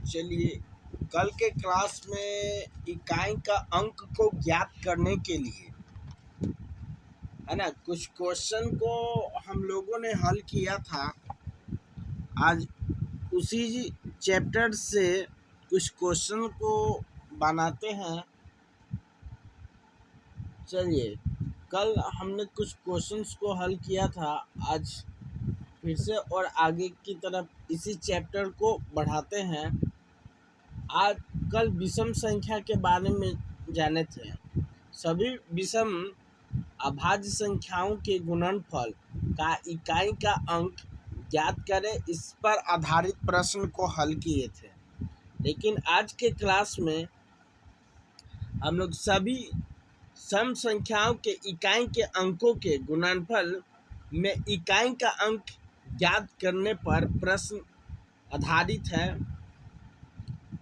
चलिए, कल के क्लास में इकाई का अंक को ज्ञात करने के लिए, है ना, कुछ क्वेश्चन को हम लोगों ने हल किया था। आज उसी चैप्टर से कुछ क्वेश्चन को बनाते हैं। चलिए, कल हमने कुछ क्वेश्चंस को हल किया था, आज फिर से और आगे की तरफ इसी चैप्टर को बढ़ाते हैं। आज कल विषम संख्या के बारे में जाने थे। सभी विषम अभाज्य संख्याओं के गुणनफल का इकाई का अंक ज्ञात करें, इस पर आधारित प्रश्न को हल किए थे। लेकिन आज के क्लास में हम लोग सभी सम संख्याओं के इकाई के अंकों के गुणनफल में इकाई का अंक ज्ञात करने पर प्रश्न आधारित है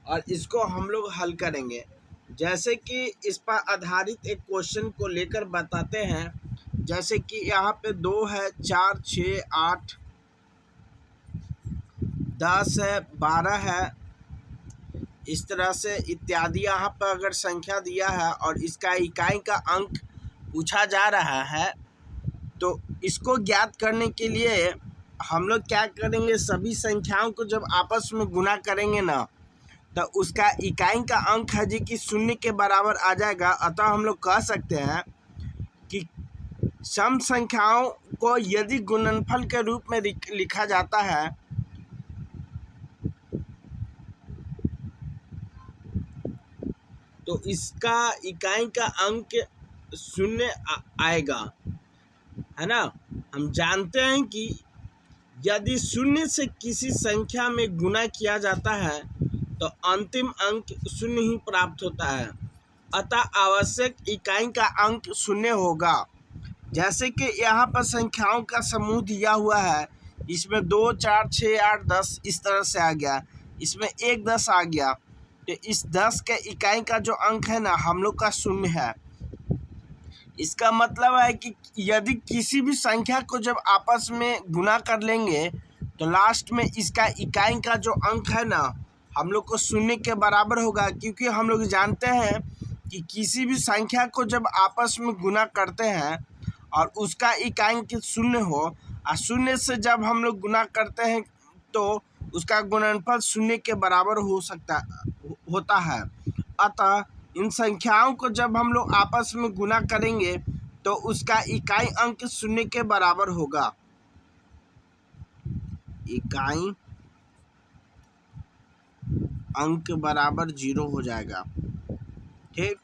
और इसको हम लोग हल करेंगे। जैसे कि इस पर आधारित एक क्वेश्चन को लेकर बताते हैं। जैसे कि यहाँ पे 2 है, 4, 6, 8, 10 है, 12 है, इस तरह से इत्यादि यहाँ पर अगर संख्या दिया है और इसका इकाई का अंक पूछा जा रहा है, तो इसको ज्ञात करने के लिए हम लोग क्या करेंगे, सभी संख्याओं को जब आपस में गुना करेंगे ना, तो उसका इकाई का अंक है जी कि 0 के बराबर आ जाएगा। अतः हम लोग कह सकते हैं कि सम संख्याओं को यदि गुणनफल के रूप में लिखा जाता है तो इसका इकाई का अंक 0 आएगा, है ना। हम जानते हैं कि यदि 0 से किसी संख्या में गुना किया जाता है तो अंतिम अंक 0 ही प्राप्त होता है। अतः आवश्यक इकाई का अंक 0 होगा। जैसे कि यहाँ पर संख्याओं का समूह दिया हुआ है, इसमें 2, 4, 6, 8, 10 इस तरह से आ गया, इसमें 1, 10 आ गया, तो इस 10 के इकाई का जो अंक है ना, हम लोग का 0 है। इसका मतलब है कि यदि किसी भी संख्या को जब आपस में गुना कर लेंगे तो लास्ट में इसका इकाई का जो अंक है ना, हम लोग को 0 के बराबर होगा। क्योंकि हम लोग जानते हैं कि किसी भी संख्या को जब आपस में गुना करते हैं और उसका इकाई 0 हो और 0 से जब हम लोग गुना करते हैं तो उसका गुणनफल 0 के बराबर होता है। अतः इन संख्याओं को जब हम लोग आपस में गुना करेंगे तो उसका इकाई अंक 0 के बराबर होगा। इकाई अंक बराबर 0 हो जाएगा। ठीक,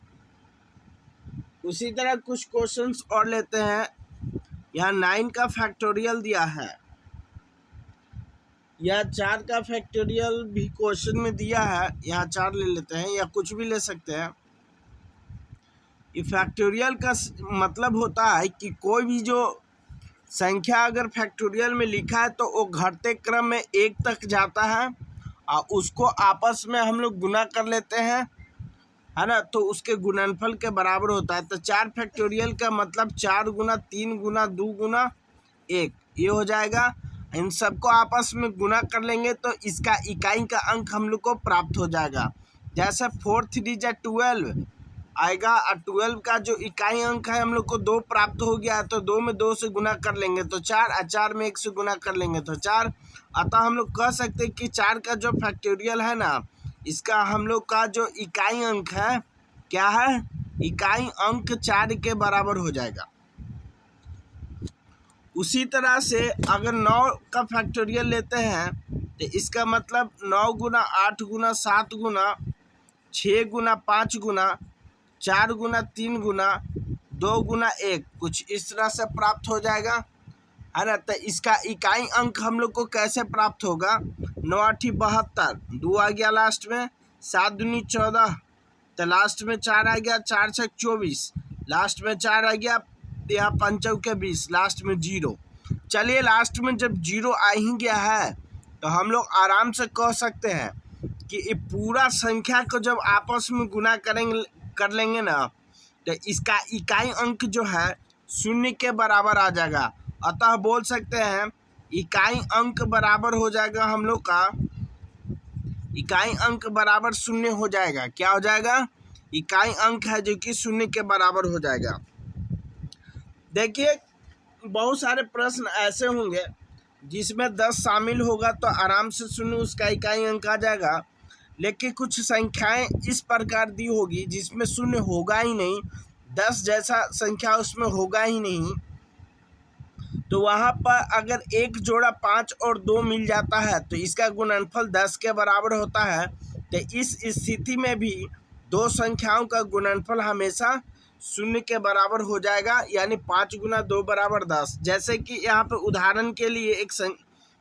उसी तरह कुछ क्वेश्चंस और लेते हैं। यहाँ 9 का फैक्टोरियल दिया है, या 4 का फैक्टोरियल भी क्वेश्चन में दिया है। यहाँ 4 ले लेते हैं या कुछ भी ले सकते हैं। ये फैक्टोरियल का मतलब होता है कि कोई भी जो संख्या अगर फैक्टोरियल में लिखा है तो वो घटते क्रम में 1 तक जाता है और उसको आपस में हम लोग गुना कर लेते हैं, है ना, तो उसके गुणनफल के बराबर होता है। तो 4 फैक्टोरियल का मतलब 4 गुना 3 गुना 2 गुना 1 ये हो जाएगा। इन सबको आपस में गुना कर लेंगे तो इसका इकाई का अंक हम लोग को प्राप्त हो जाएगा। जैसे 4 3 जा 12 आएगा और 12 का जो इकाई अंक है हम लोग को 2 प्राप्त हो गया, तो 2 में 2 से गुना कर लेंगे तो 4 और 4 में 1 से गुना कर लेंगे तो 4। अतः हम लोग कह सकते हैं कि 4 का जो फैक्टोरियल है ना, इसका हम लोग का जो इकाई अंक है क्या है, इकाई अंक 4 के बराबर हो जाएगा। उसी तरह से अगर 9 का फैक्टोरियल लेते हैं तो इसका मतलब 9 गुना 8 गुना 7 गुना 6 गुना 5 गुना 4 गुना 3 गुना 2 गुना 1 कुछ इस तरह से प्राप्त हो जाएगा, है ना। तो इसका इकाई अंक हम लोग को कैसे प्राप्त होगा, 9 8 72, 2 आ गया लास्ट में, 7 दूनी 14, तो लास्ट में 4 आ गया, 4 6 24, लास्ट में 4 आ गया, यहाँ 5 चौके 20, लास्ट में 0। चलिए, लास्ट में जब 0 आ ही गया है तो हम लोग आराम से कह सकते हैं कि ये पूरा संख्या को जब आपस में गुना कर लेंगे ना, तो इसका इकाई अंक जो है 0 के बराबर आ जाएगा। अतः बोल सकते हैं इकाई अंक बराबर हो जाएगा हम लोग का, इकाई अंक बराबर शून्य हो जाएगा। क्या हो जाएगा? इकाई अंक है जो कि शून्य के बराबर हो जाएगा। देखिए बहुत सारे प्रश्न ऐसे होंगे जिसमें 10 शामिल होगा तो आराम से शून्य उसका इकाई अंक आ जाएगा, लेकिन कुछ संख्याएं इस प्रकार दी होगी जिसमें शून्य होगा ही नहीं, 10 जैसा संख्या उसमें होगा ही नहीं, तो वहाँ पर अगर एक जोड़ा 5 और 2 मिल जाता है तो इसका गुणनफल 10 के बराबर होता है। तो इस स्थिति में भी दो संख्याओं का गुणनफल हमेशा शून्य के बराबर हो जाएगा, यानी 5 गुना 2 बराबर 10। जैसे कि यहाँ पे उदाहरण के लिए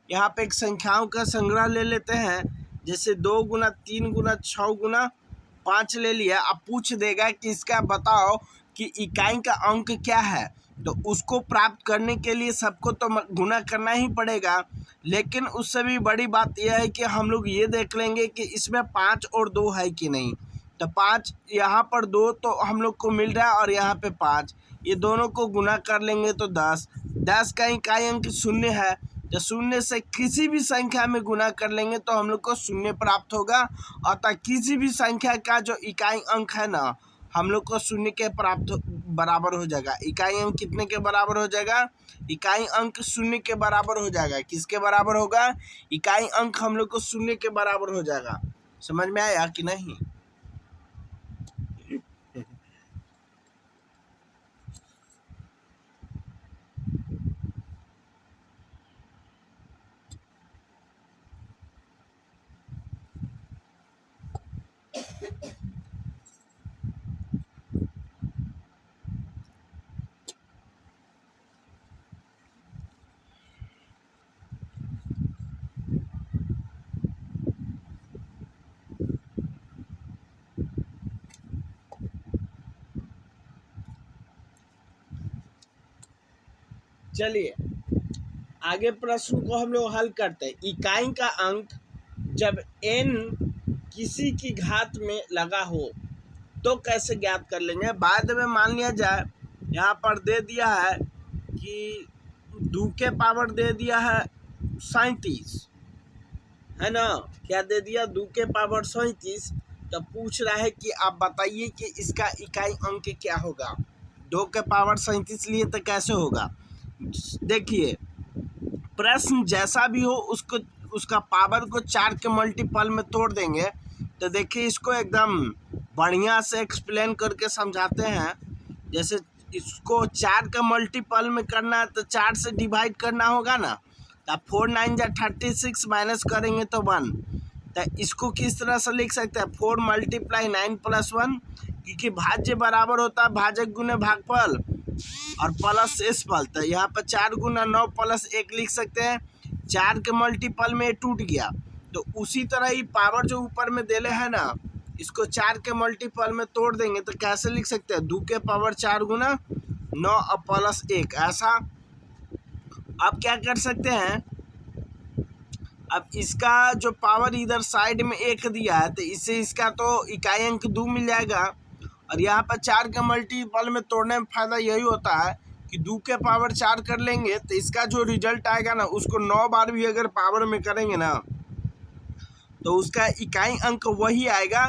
यहाँ पे एक संख्याओं का संग्रह ले लेते हैं, जैसे 2 गुना 3 गुना 6 गुना 5 ले लिया। अब पूछ देगा कि इसका बताओ कि इकाई का अंक क्या है, तो उसको प्राप्त करने के लिए सबको तो गुना करना ही पड़ेगा, लेकिन उससे भी बड़ी बात यह है कि हम लोग ये देख लेंगे कि इसमें 5 और 2 है कि नहीं। तो 5 यहाँ पर 2 तो हम लोग को मिल रहा है और यहाँ पे 5, ये दोनों को गुना कर लेंगे तो 10 का इकाई अंक शून्य है। तो शून्य से किसी भी संख्या में गुना कर लेंगे तो हम लोग को शून्य प्राप्त होगा, अतः किसी भी संख्या का जो इकाई अंक है ना हम लोग को शून्य के बराबर हो जाएगा। इकाई अंक कितने के बराबर हो जाएगा? इकाई अंक शून्य के बराबर हो जाएगा। किसके बराबर होगा? इकाई अंक हम लोग को शून्य के बराबर हो जाएगा। समझ में आया कि नहीं? चलिए आगे प्रश्न को हम लोग हल करते हैं। इकाई का अंक जब n किसी की घात में लगा हो तो कैसे ज्ञात कर लेंगे? बाद में मान लिया जाए यहाँ पर दे दिया है कि 2 के पावर दे दिया है 37, है ना? क्या दे दिया? 2 के पावर 37। तो पूछ रहा है कि आप बताइए कि इसका इकाई अंक क्या होगा। 2 के पावर 37 लिए तो कैसे होगा? देखिए प्रश्न जैसा भी हो उसका पावर को 4 के मल्टीपल में तोड़ देंगे। तो देखिए इसको एकदम बढ़िया से एक्सप्लेन करके समझाते हैं। जैसे इसको 4 के मल्टीपल में करना है तो 4 से डिवाइड करना होगा ना, तो 4 9 जा 36 माइनस करेंगे तो 1। तो इसको किस तरह से लिख सकते हैं? 4 × 9 + 1, क्योंकि भाज्य बराबर होता है भाजक गुने भागफल और प्लस एसफल। तो यहाँ पर 4 गुना 9 + 1 लिख सकते हैं। 4 के मल्टीपल में टूट गया, तो उसी तरह ही पावर जो ऊपर में देले है ना, इसको 4 के मल्टीपल में तोड़ देंगे तो कैसे लिख सकते हैं? 2 के पावर 4 गुना 9 और प्लस 1, ऐसा। अब क्या कर सकते हैं? अब इसका जो पावर इधर साइड में 1 दिया है तो इससे इसका तो इकाई अंक 2 मिल जाएगा, और यहाँ पर 4 के मल्टीपल में तोड़ने में फ़ायदा यही होता है कि 2 के पावर 4 कर लेंगे तो इसका जो रिजल्ट आएगा ना उसको 9 बार भी अगर पावर में करेंगे ना तो उसका इकाई अंक वही आएगा,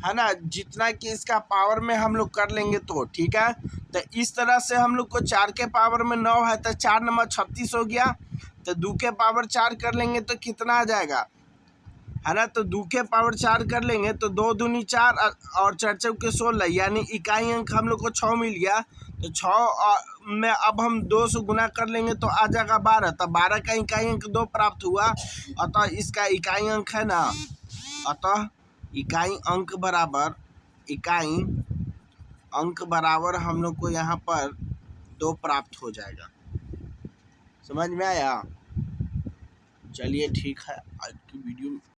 है ना, जितना कि इसका पावर में हम लोग कर लेंगे तो ठीक है। तो इस तरह से हम लोग को 4 के पावर में 9 है तो 4 नंबर 36 हो गया। तो 2 के पावर 4 कर लेंगे तो कितना आ जाएगा, है ना? तो 2 के पावर 4 कर लेंगे तो 2 दूनी 4 और 4 चौके 16, यानी इकाई अंक हम लोग को 6 मिल गया। तो 6 में अब हम 2 से गुना कर लेंगे तो आ जाएगा 12। तो 12 का इकाई अंक 2 प्राप्त हुआ, अतः इसका इकाई अंक है ना, अतः इकाई अंक बराबर हम लोग को यहाँ पर 2 प्राप्त हो जाएगा। समझ में आया? चलिए ठीक है, आज की वीडियो